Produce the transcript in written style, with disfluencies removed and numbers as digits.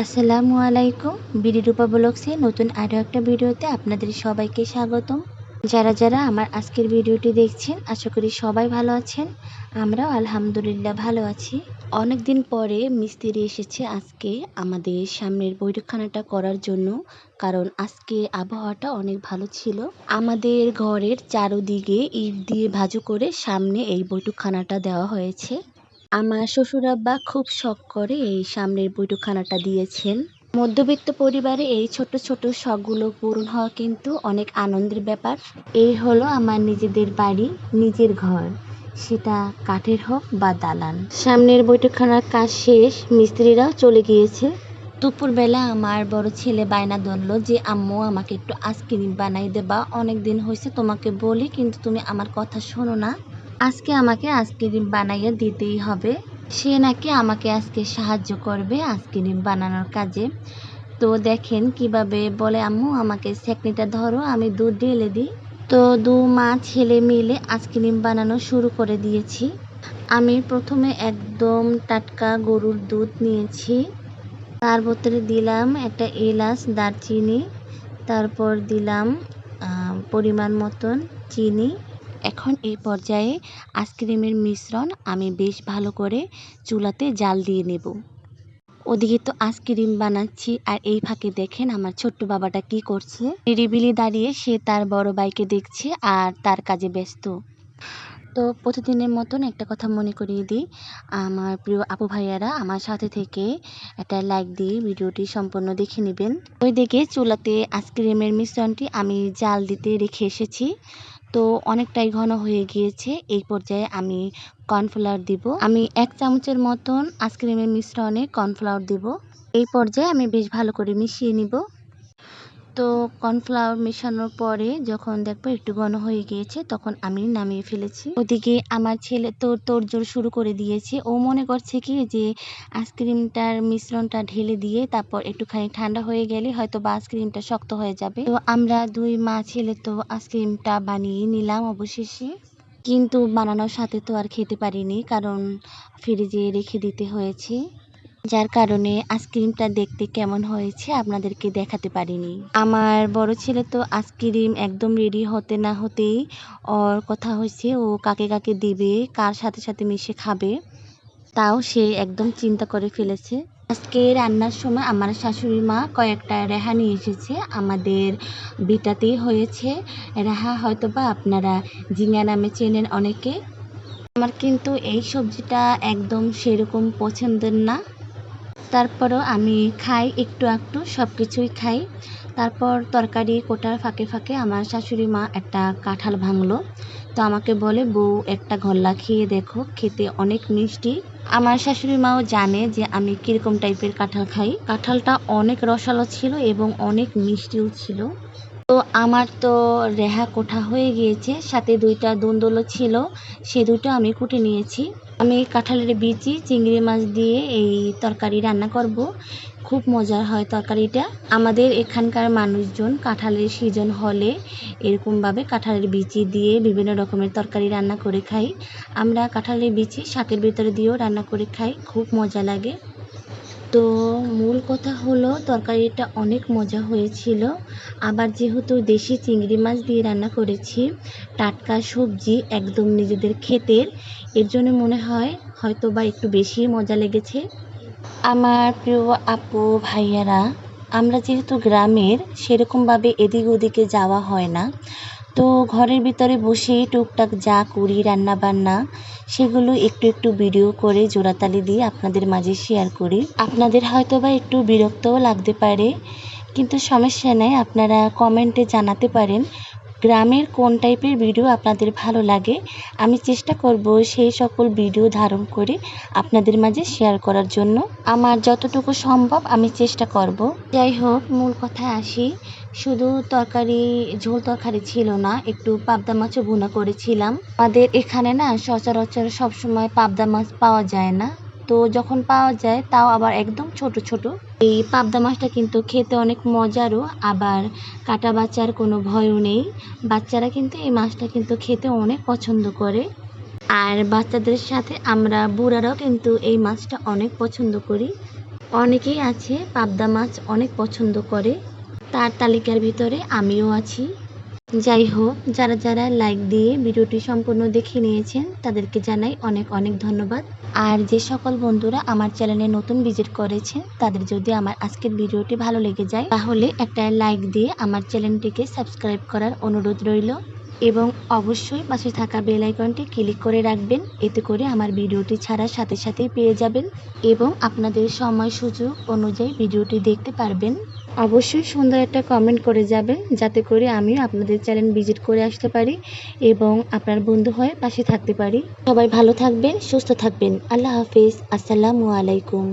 আসসালামু আলাইকুম। বিডি রূপা ব্লগসে নতুন আরও একটা ভিডিওতে আপনাদের সবাইকে স্বাগতম। যারা আমার আজকের ভিডিওটি দেখছেন আশা করি সবাই ভালো আছেন। আমরাও আলহামদুলিল্লাহ ভালো আছি। অনেক দিন পরে মিস্ত্রি এসেছে আজকে আমাদের সামনের বৈঠকখানাটা করার জন্য, কারণ আজকে আবহাওয়াটা অনেক ভালো ছিল। আমাদের ঘরের চারদিকে ইট দিয়ে ভাঁজু করে সামনে এই বৈঠকখানাটা দেওয়া হয়েছে। আমার শ্বশুরাব্বা খুব শখ করে এই সামনের বৈঠকখানাটা দিয়েছেন। মধ্যবিত্ত পরিবারে এই ছোট ছোট শখগুলো পূরণ হওয়া কিন্তু অনেক আনন্দের ব্যাপার। এই হলো আমার নিজেদের বাড়ি, নিজের ঘর, সেটা কাঠের হোক বা দালান। সামনের বৈঠকখানার কাজ শেষ, মিস্ত্রিরাও চলে গিয়েছে। দুপুরবেলা আমার বড় ছেলে বায়না ধরলো যে আম্মু আমাকে একটু আইসক্রিম বানাই দেবা, অনেক দিন হয়েছে তোমাকে বলি কিন্তু তুমি আমার কথা শোনো না। আজকে আমাকে আইসক্রিম বানাইয়া দিতেই হবে। সে নাকি আমাকে আজকে সাহায্য করবে আইসক্রিম বানানোর কাজে। তো দেখেন কিভাবে বলে, আম্মু আমাকে ছাঁকনিটা ধরো, আমি দুধ ঢেলে দিই। তো দু মা ছেলে মিলে আইসক্রিম বানানো শুরু করে দিয়েছি। আমি প্রথমে একদম টাটকা গরুর দুধ নিয়েছি, তার ভিতরে দিলাম একটা এলাচ, দারচিনি, তারপর দিলাম পরিমাণ মতন চিনি। এখন এই পর্যায়ে আইসক্রিমের মিশ্রণ আমি বেশ ভালো করে চুলাতে জাল দিয়ে নেব। ওদিকে তো আইসক্রিম বানাচ্ছি, আর এই ফাঁকে দেখেন আমার ছোট্ট বাবাটা কি করছে। নিরিবিলি দাঁড়িয়ে সে তার বড় ভাইকে দেখছে আর তার কাজে ব্যস্ত। তো প্রতিদিনের মতন একটা কথা মনে করিয়ে দিই, আমার প্রিয় আপু ভাইয়ারা আমার সাথে থেকে একটা লাইক দিয়ে ভিডিওটি সম্পূর্ণ দেখে নেবেন। ওইদিকে চুলাতে আইসক্রিমের মিশ্রণটি আমি জাল দিতে রেখে এসেছি। তো অনেকটাই ঘন হয়ে গিয়েছে। এই পর্যায়ে আমি কর্নফ্লাওয়ার দিব। আমি 1 চামচের মতন আইসক্রিমের মিশ্রণে কর্নফ্লাওয়ার দিব। এই পর্যায়ে আমি বেশ ভালো করে মিশিয়ে নিব। তো কর্নফ্লাওয়ার মেশানোর পরে যখন দেখবো একটু ঘন হয়ে গিয়েছে তখন আমি নামিয়ে ফেলেছি। ওদিকে আমার ছেলে তো তোড়জোড় শুরু করে দিয়েছে। ও মনে করছে কি যে আইসক্রিমটার মিশ্রণটা ঢেলে দিয়ে তারপর একটুখানি ঠান্ডা হয়ে গেলে হয়তো বা আইসক্রিমটা শক্ত হয়ে যাবে। তো আমরা দুই মা ছেলে তো আইসক্রিমটা বানিয়ে নিলাম অবশেষে, কিন্তু বানানোর সাথে তো আর খেতে পারিনি, কারণ ফ্রিজে রেখে দিতে হয়েছে, যার কারণে আইসক্রিমটা দেখতে কেমন হয়েছে আপনাদেরকে দেখাতে পারিনি। আমার বড় ছেলে তো আইসক্রিম একদম রেডি হতে না হতেই ওর কথা হয়েছে ও কাকে কাকে দিবে, কার সাথে সাথে মিশে খাবে, তাও সে একদম চিন্তা করে ফেলেছে। আজকে রান্নার সময় আমার শাশুড়ি মা কয়েকটা রেহা নিয়ে এসেছে। আমাদের বিটাতেই হয়েছে রেহা, হয়তো বা আপনারা ঝিঙা নামে চেনেন অনেকে। আমার কিন্তু এই সবজিটা একদম সেরকম পছন্দের না, তারপরও আমি খাই, একটু একটু সব কিছুই খাই। তারপর তরকারি কোটার ফাঁকে ফাঁকে আমার শাশুড়ি মা একটা কাঁঠাল ভাঙলো। তো আমাকে বলে, বউ একটা গল্লা খেয়ে দেখো, খেতে অনেক মিষ্টি। আমার শাশুড়ি মাও জানে যে আমি কীরকম টাইপের কাঁঠাল খাই। কাঁঠালটা অনেক রসালো ছিল এবং অনেক মিষ্টিও ছিল। তো আমার তো রেহা কোঠা হয়ে গিয়েছে, সাথে 2টা দুন্দুলো ছিল, সে 2টো আমি কুটে নিয়েছি। আমি কাঁঠালের বিচি চিংড়ি মাছ দিয়ে এই তরকারি রান্না করব। খুব মজার হয় তরকারিটা। আমাদের এখানকার মানুষজন কাঁঠালের সিজন হলে এরকমভাবে কাঁঠালের বিচি দিয়ে বিভিন্ন রকমের তরকারি রান্না করে খাই। আমরা কাঁঠালের বিচি শাকের ভিতরে দিয়েও রান্না করে খাই, খুব মজা লাগে। তো মূল কথা হলো তরকারিটা অনেক মজা হয়েছিল। আবার যেহেতু দেশি চিংড়ি মাছ দিয়ে রান্না করেছি, টাটকা সবজি একদম নিজেদের ক্ষেতের, এর জন্য মনে হয় হয়তো বা একটু বেশি মজা লেগেছে। আমার প্রিয় আপু ভাইয়ারা, আমরা যেহেতু গ্রামের, সেরকমভাবে এদিক ওদিকে যাওয়া হয় না। তো ঘরের ভিতরে বসেই টুকটাক যা করি রান্না বান্না, সেগুলো একটু একটু ভিডিও করে জোড়াতালি দিয়ে আপনাদের মাঝে শেয়ার করি। আপনাদের হয়তো বা একটু বিরক্তও লাগতে পারে, কিন্তু সমস্যা নেই, আপনারা কমেন্টে জানাতে পারেন গ্রামের কোন টাইপের ভিডিও আপনাদের ভালো লাগে। আমি চেষ্টা করব সেই সকল ভিডিও ধারণ করে আপনাদের মাঝে শেয়ার করার জন্য। আমার যতটুকু সম্ভব আমি চেষ্টা করব। যাই হোক, মূল কথায় আসি। শুধু তরকারি, ঝোল তরকারি ছিল না, একটু পাবদা মাছও ভুনা করেছিলাম। আমাদের এখানে না সচরাচর সবসময় পাবদা মাছ পাওয়া যায় না, তো যখন পাওয়া যায় তাও আবার একদম ছোট ছোট। এই পাবদা মাছটা কিন্তু খেতে অনেক মজারও, আবার কাটা বাচ্চার কোনো ভয়ও নেই। বাচ্চারা কিন্তু এই মাছটা কিন্তু খেতে অনেক পছন্দ করে, আর বাচ্চাদের সাথে আমরা বুড়ারাও কিন্তু এই মাছটা অনেক পছন্দ করি। অনেকেই আছে পাবদা মাছ অনেক পছন্দ করে, তার তালিকার ভিতরে আমিও আছি। যাই হোক, যারা যারা লাইক দিয়ে ভিডিওটি সম্পূর্ণ দেখে নিয়েছেন তাদেরকে জানাই অনেক অনেক ধন্যবাদ। আর যে সকল বন্ধুরা আমার চ্যানেলে নতুন ভিজিট করেছেন তাদের যদি আমার আজকের ভিডিওটি ভালো লেগে যায় তাহলে একটা লাইক দিয়ে আমার চ্যানেলটিকে সাবস্ক্রাইব করার অনুরোধ রইল এবং অবশ্যই পাশে থাকা বেল আইকনটি ক্লিক করে রাখবেন, এতে করে আমার ভিডিওটি ছাড়ার সাথে সাথেই পেয়ে যাবেন এবং আপনাদের সময় সুযোগ অনুযায়ী ভিডিওটি দেখতে পারবেন। অবশ্যই সুন্দর একটা কমেন্ট করে যাবেন যাতে করে আমিও আপনাদের চ্যানেল ভিজিট করে আসতে পারি এবং আপনার বন্ধু হয়ে পাশে থাকতে পারি। সবাই ভালো থাকবেন, সুস্থ থাকবেন। আল্লাহ হাফেজ। আসসালামু আলাইকুম।